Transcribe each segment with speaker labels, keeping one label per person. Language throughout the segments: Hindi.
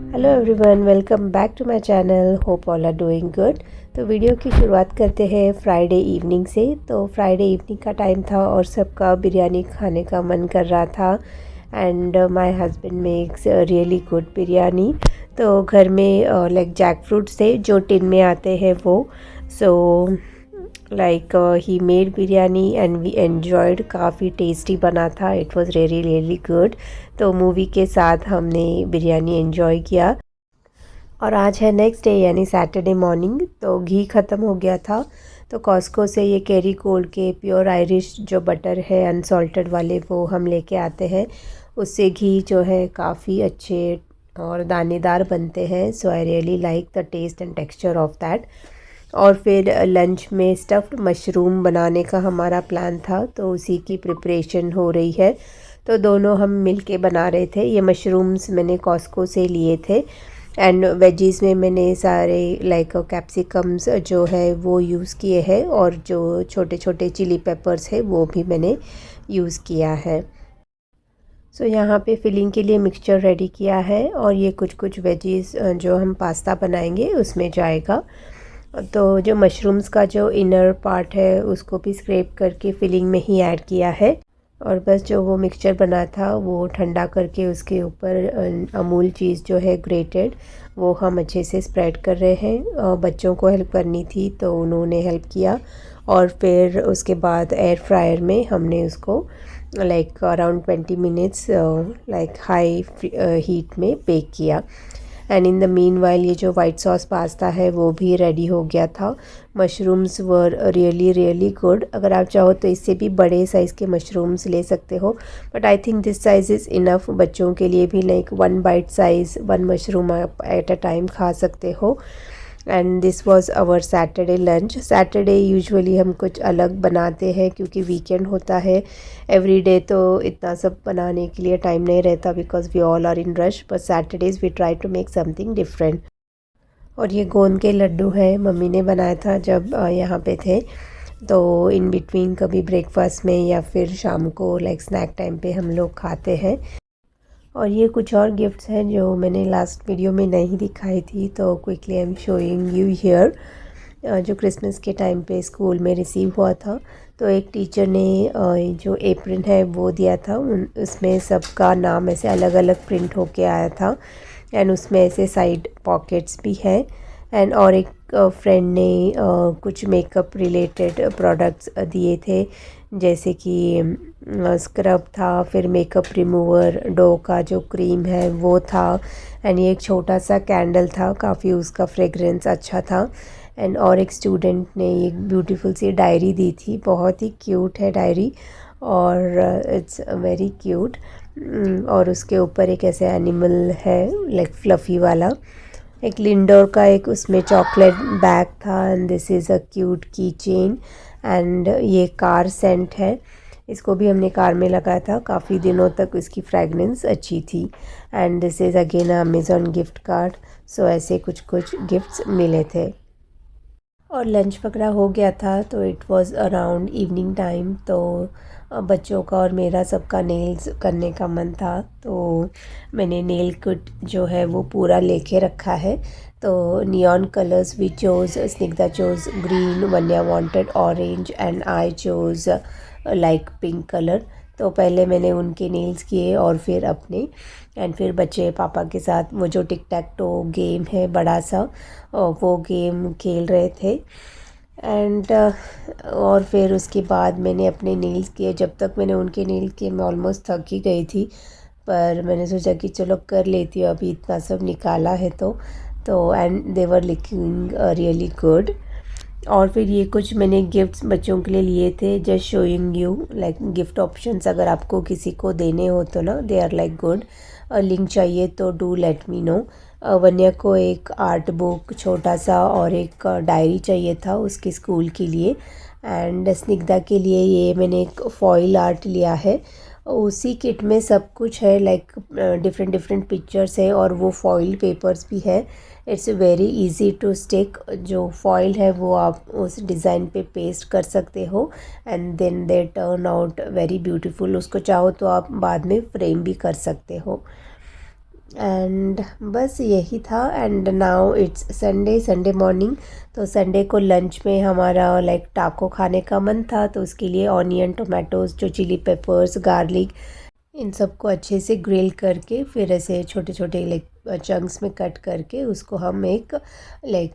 Speaker 1: Hello everyone, welcome back to my channel. Hope all are doing good. तो वीडियो की शुरुआत करते हैं फ्राइडे इवनिंग से। तो फ्राइडे इवनिंग का टाइम था और सबका बिरयानी खाने का मन कर रहा था and my husband makes really good biryani. तो घर में लाइक जैक फ्रूट्स थे जो टिन में आते हैं वो। So like he made biryani and we enjoyed. काफ़ी टेस्टी बना था, it was really really good. तो मूवी के साथ हमने बिरयानी एंजॉय किया। और आज है नेक्स्ट डे यानी सैटरडे मॉर्निंग। तो घी ख़त्म हो गया था तो कॉस्को से ये कैरी गोल्ड के प्योर आयरिश जो बटर है अनसॉल्टेड वाले वो हम लेके आते हैं। उससे घी जो है काफ़ी अच्छे और दानेदार बनते हैं। So I really like the taste and texture of that. और फिर लंच में स्टफ्ड मशरूम बनाने का हमारा प्लान था, तो उसी की प्रिपरेशन हो रही है। तो दोनों हम मिलके बना रहे थे। ये मशरूम्स मैंने कॉस्को से लिए थे एंड वेजीज़ में मैंने सारे लाइक कैप्सिकम्स जो है वो यूज़ किए हैं और जो छोटे छोटे चिली पेपर्स है वो भी मैंने यूज़ किया है। सो यहाँ पे फिलिंग के लिए मिक्सचर रेडी किया है और ये कुछ कुछ वेजीज़ जो हम पास्ता बनाएंगे उसमें जाएगा। तो जो मशरूम्स का जो इनर पार्ट है उसको भी स्क्रैप करके फिलिंग में ही ऐड किया है। और बस जो वो मिक्सचर बना था वो ठंडा करके उसके ऊपर अमूल चीज़ जो है ग्रेटेड वो हम अच्छे से स्प्रेड कर रहे हैं। बच्चों को हेल्प करनी थी तो उन्होंने हेल्प किया। और फिर उसके बाद एयर फ्रायर में हमने उसको like around 20 minutes like high heat में बेक किया। And in the mean while ये जो वाइट सॉस पास्ता है वो भी रेडी हो गया था। मशरूम्स वर रियली रियली गुड। अगर आप चाहो तो इससे भी बड़े साइज़ के मशरूम्स ले सकते हो, but I think this size is enough. बच्चों के लिए भी लाइक 1 बाइट साइज़ 1 मशरूम आप एट अ टाइम खा सकते हो। And this was our Saturday lunch. Saturday usually हम कुछ अलग बनाते हैं क्योंकि वीकेंड होता है। एवरी डे तो इतना सब बनाने के लिए टाइम नहीं रहता because we all are in rush, but Saturdays we try to make something different. और ये गोंद के लड्डू है, मम्मी ने बनाया था जब यहाँ पे थे। तो इन बिटवीन कभी ब्रेकफास्ट में या फिर शाम को लाइक स्नैक टाइम पे हम लोग खाते हैं। और ये कुछ और गिफ्ट्स हैं जो मैंने लास्ट वीडियो में नहीं दिखाई थी, तो quickly I am showing you here. जो क्रिसमस के टाइम पे स्कूल में रिसीव हुआ था। तो एक टीचर ने जो एप्रन है वो दिया था, उसमें सबका नाम ऐसे अलग अलग प्रिंट होके आया था एंड उसमें ऐसे साइड पॉकेट्स भी है। एंड और एक फ्रेंड ने कुछ मेकअप रिलेटेड प्रोडक्ट्स दिए थे, जैसे कि स्क्रब था, फिर मेकअप रिमूवर, डो का जो क्रीम है वो था। एंड ये एक छोटा सा कैंडल था, काफ़ी उसका फ्रेगरेंस अच्छा था। एंड और एक स्टूडेंट ने एक ब्यूटीफुल सी डायरी दी थी, बहुत ही क्यूट है डायरी और इट्स वेरी क्यूट। और उसके ऊपर एक ऐसे एनिमल है लाइक फ्लफ़ी वाला। एक लिंडोर का एक उसमें चॉकलेट बैग था and this is a cute की चेन। एंड ये कार सेंट है, इसको भी हमने कार में लगाया था, काफ़ी दिनों तक इसकी फ्रेगनेंस अच्छी थी। And this is again Amazon gift card. So ऐसे कुछ कुछ गिफ्ट्स मिले थे और लंच वगैरह हो गया था। तो it was around evening time. तो बच्चों का और मेरा सबका नेल्स करने का मन था, तो मैंने नेल किट जो है वो पूरा लेके रखा है। तो neon colours we chose, Snigdha chose green, Vanya wanted orange and I chose like pink colour. तो पहले मैंने उनके नेल्स किए और फिर अपने। एंड फिर बच्चे पापा के साथ वो जो टिक टैक टो गेम है बड़ा सा, वो गेम खेल रहे थे। एंड और फिर उसके बाद मैंने अपने नेल्स किए। जब तक मैंने उनके नेल किए मैं ऑलमोस्ट थक ही गई थी, पर मैंने सोचा कि चलो कर लेती हूँ, अभी इतना सब निकाला है तो and they were looking really good. और फिर ये कुछ मैंने गिफ्ट्स बच्चों के लिए लिए थे, just showing you like gift options. अगर आपको किसी को देने हो तो ना they are like good. Link चाहिए तो do let me know. Vanya को एक आर्ट बुक छोटा सा और एक डायरी चाहिए था उसके स्कूल के लिए। एंड स्निग्धा के लिए ये मैंने एक फॉइल आर्ट लिया है। उसी किट में सब कुछ है, लाइक डिफरेंट डिफरेंट पिक्चर्स है और वो फॉइल पेपर्स भी है। It's very easy to stick. जो फॉइल है वो आप उस डिज़ाइन पे पेस्ट कर सकते हो and then they turn out very beautiful. उसको चाहो तो आप बाद में फ्रेम भी कर सकते हो। एंड बस यही था। And now it's Sunday morning. तो संडे को लंच में हमारा लाइक टाको खाने का मन था, तो उसके लिए ऑनियन, टोमेटोज, जो चिली पेपर्स, गार्लिक, इन सबको अच्छे से ग्रिल करके फिर ऐसे छोटे छोटे लाइक चंक्स में कट करके उसको हम एक लाइक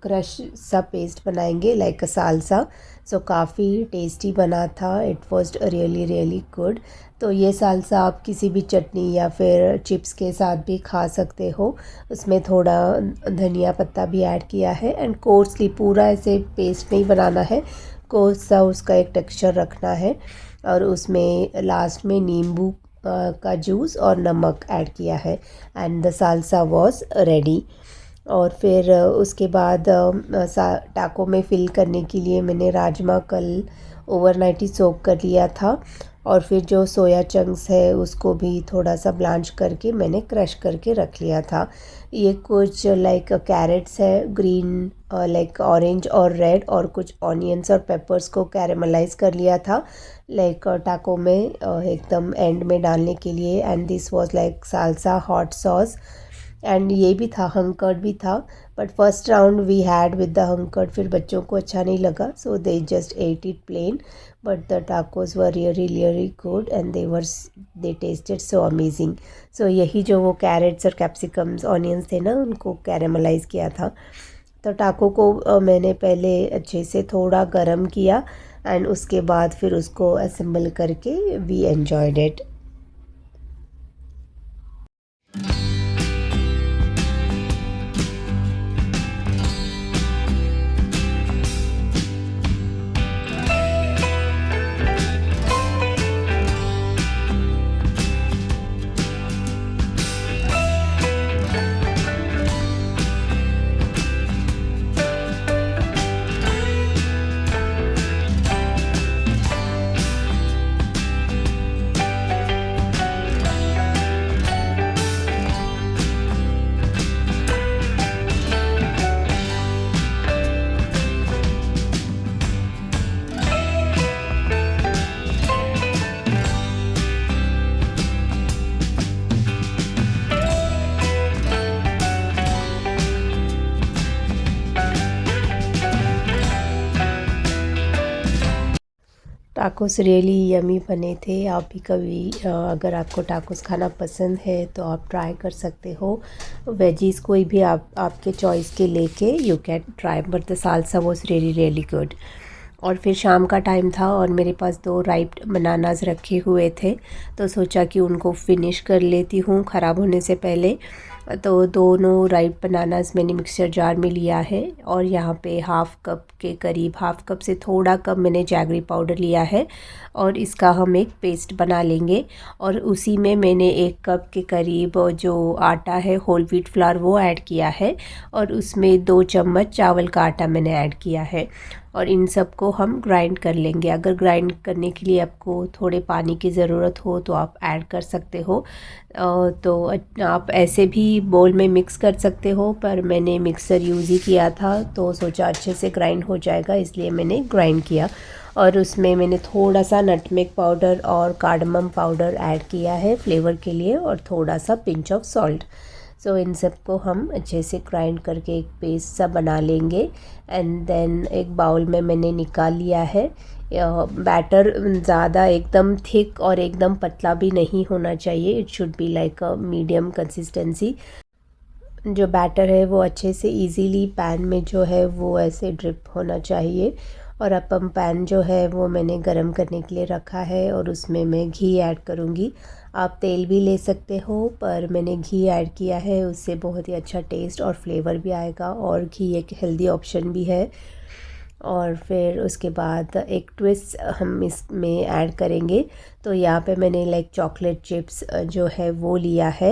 Speaker 1: क्रश सा पेस्ट बनाएंगे, लाइक सालसा। सो काफ़ी टेस्टी बना था। It was really really good. तो ये सालसा आप किसी भी चटनी या फिर चिप्स के साथ भी खा सकते हो। उसमें थोड़ा धनिया पत्ता भी ऐड किया है। एंड कोर्सली पूरा ऐसे पेस्ट नहीं बनाना है, कोर्स सा उसका एक टेक्सचर रखना है। और उसमें लास्ट में नींबू का जूस और नमक ऐड किया है। And the salsa was ready. और फिर उसके बाद टाको में फिल करने के लिए मैंने राजमा कल ओवरनाइट ही सोक कर लिया था। और फिर जो सोया चंक्स है उसको भी थोड़ा सा ब्लांच करके मैंने क्रश करके रख लिया था। ये कुछ लाइक कैरेट्स है, ग्रीन लाइक ऑरेंज और रेड, और कुछ ऑनियंस और पेपर्स को कैरेमलाइज कर लिया था लाइक टाको में एकदम एंड में डालने के लिए। And this was like salsa hot sauce. And ये भी था, हंकर्ड भी था, but first round we had with the hung curd, फिर बच्चों को अच्छा नहीं लगा, so they just ate it plain. But the tacos were really really good and they tasted so amazing. So यही जो वो कैरेट्स और कैप्सिकम्स, ऑनियंस थे ना, उनको कैरेमलाइज किया था। तो टाको को मैंने पहले अच्छे से थोड़ा गरम किया एंड उसके बाद फिर उसको असेंबल करके we enjoyed it. Tacos really yummy बने थे। आप भी कभी अगर आपको टाकोस खाना पसंद है तो आप ट्राई कर सकते हो। वेजीज़ कोई भी आपके चॉइस के लेके you can try, but the salsa was really really good. और फिर शाम का टाइम था और मेरे पास 2 राइप बनानास रखे हुए थे, तो सोचा कि उनको फिनिश कर लेती हूँ ख़राब होने से पहले। तो दोनों राइप बनानास मैंने मिक्सर जार में लिया है और यहाँ पे हाफ़ कप के करीब, हाफ़ कप से थोड़ा कम मैंने जैगरी पाउडर लिया है और इसका हम एक पेस्ट बना लेंगे। और उसी में मैंने 1 कप के करीब जो आटा है होल व्हीट फ्लावर वो ऐड किया है और उसमें 2 चम्मच चावल का आटा मैंने ऐड किया है। और इन सब को हम ग्राइंड कर लेंगे। अगर ग्राइंड करने के लिए आपको थोड़े पानी की ज़रूरत हो तो आप ऐड कर सकते हो, तो आप ऐसे भी बोल में मिक्स कर सकते हो, पर मैंने मिक्सर यूज़ ही किया था तो सोचा अच्छे से ग्राइंड हो जाएगा, इसलिए मैंने ग्राइंड किया। और उसमें मैंने थोड़ा सा नटमेग पाउडर और कार्डमम पाउडर ऐड किया है फ्लेवर के लिए, और थोड़ा सा पिंच ऑफ सॉल्ट। सो इन सब को हम अच्छे से ग्राइंड करके एक पेस्ट सा बना लेंगे। एंड देन एक बाउल में मैंने निकाल लिया है। बैटर ज़्यादा एकदम थिक और एकदम पतला भी नहीं होना चाहिए, it should be like a medium consistency. जो बैटर है वो अच्छे से इजीली पैन में जो है वो ऐसे ड्रिप होना चाहिए। और अपम पैन जो है वो मैंने गरम करने के लिए रखा है और उसमें मैं घी ऐड करूँगी। आप तेल भी ले सकते हो, पर मैंने घी ऐड किया है, उससे बहुत ही अच्छा टेस्ट और फ्लेवर भी आएगा और घी एक हेल्दी ऑप्शन भी है। और फिर उसके बाद एक ट्विस्ट हम इसमें ऐड करेंगे। तो यहाँ पे मैंने लाइक चॉकलेट चिप्स जो है वो लिया है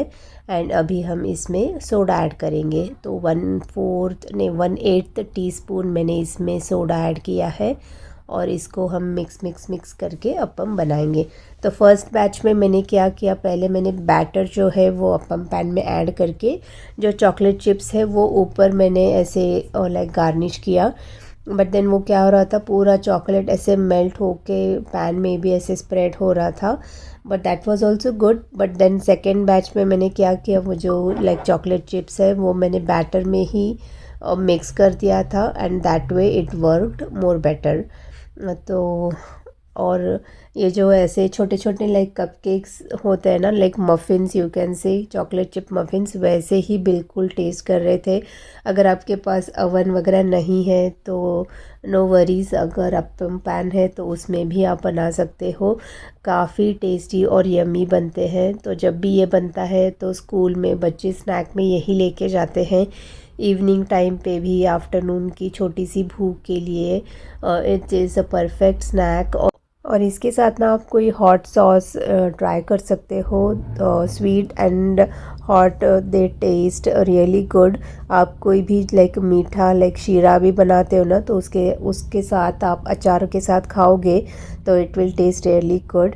Speaker 1: एंड अभी हम इसमें सोडा ऐड करेंगे। तो 1/8 टीस्पून मैंने इसमें सोडा ऐड किया है और इसको हम मिक्स करके अपम बनाएंगे। तो फर्स्ट बैच में मैंने क्या किया, पहले मैंने बैटर जो है वो अपम पैन में ऐड करके जो चॉकलेट चिप्स है वो ऊपर मैंने ऐसे लाइक गार्निश किया। बट देन वो क्या हो रहा था, पूरा चॉकलेट ऐसे मेल्ट होके पैन में भी ऐसे स्प्रेड हो रहा था। But that was also good. But then second batch में मैंने क्या किया, वो जो लाइक चॉकलेट चिप्स है वो मैंने बैटर में ही मिक्स कर दिया था, and that way it worked more better. तो और ये जो ऐसे छोटे छोटे लाइक कपकेक्स होते हैं ना, like muffins, you can say chocolate chip muffins, वैसे ही बिल्कुल टेस्ट कर रहे थे। अगर आपके पास अवन वगैरह नहीं है तो नो वरीज़, अगर अप्पम पैन है तो उसमें भी आप बना सकते हो। काफ़ी टेस्टी और यम्मी बनते हैं। तो जब भी ये बनता है तो स्कूल में बच्चे स्नैक में यही लेके जाते हैं। इवनिंग टाइम पे भी, आफ्टरनून की छोटी सी भूख के लिए it is a perfect snack. और इसके साथ ना आप कोई हॉट सॉस ट्राई कर सकते हो। तो sweet and hot they test really good. आप कोई भी लाइक मीठा लाइक शीरा भी बनाते हो ना, तो उसके साथ आप अचार के साथ खाओगे तो it will test really good.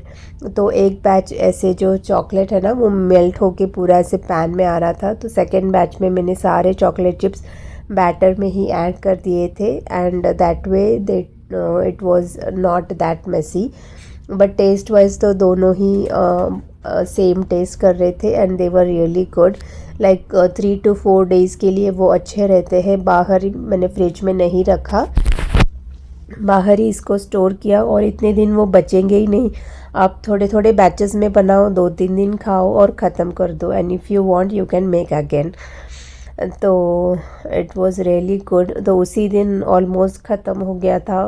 Speaker 1: तो एक बैच ऐसे जो चॉकलेट है ना वो मेल्ट होके पूरा ऐसे पैन में आ रहा था। तो सेकेंड बैच में मैंने सारे चॉकलेट चिप्स बैटर में ही ऐड कर दिए थे, and that way they it was not that messy. But taste wise तो दोनों ही सेम टेस्ट कर रहे थे, and they were really good. Like 3 to 4 days के लिए वो अच्छे रहते हैं। बाहर ही मैंने फ्रिज में नहीं रखा, बाहर ही इसको स्टोर किया, और इतने दिन वो बचेंगे ही नहीं। आप थोड़े थोड़े बैचेस में बनाओ, 2-3 दिन खाओ और ख़त्म कर दो, and if you want you can make again. तो इट वाज रियली गुड। तो उसी दिन ऑलमोस्ट ख़त्म हो गया था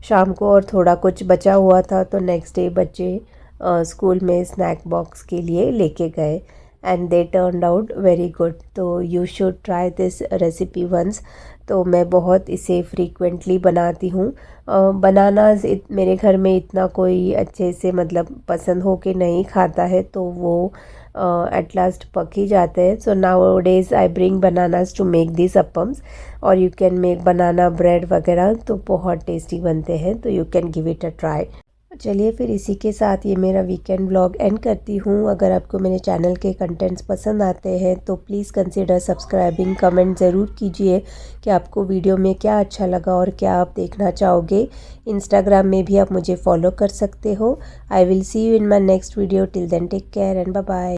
Speaker 1: शाम को, और थोड़ा कुछ बचा हुआ था। तो नेक्स्ट डे बच्चे स्कूल में स्नैक बॉक्स के लिए लेके गए, and they turned out very good. तो you should try this recipe once. तो मैं बहुत इसे फ्रीक्वेंटली बनाती हूँ। बनानास मेरे घर में इतना कोई अच्छे से मतलब पसंद हो के नहीं खाता है, तो वो एट लास्ट पक ही जाते हैं। So nowadays I bring bananas to make this appams, और you can make banana bread वगैरह, तो बहुत टेस्टी बनते हैं। तो you can give it a try. चलिए फिर इसी के साथ ये मेरा वीकेंड व्लॉग एंड करती हूँ। अगर आपको मेरे चैनल के कंटेंट्स पसंद आते हैं तो प्लीज़ कंसीडर सब्सक्राइबिंग। कमेंट ज़रूर कीजिए कि आपको वीडियो में क्या अच्छा लगा और क्या आप देखना चाहोगे। इंस्टाग्राम में भी आप मुझे फॉलो कर सकते हो। I will see you in my next video. Till then take care and bye bye.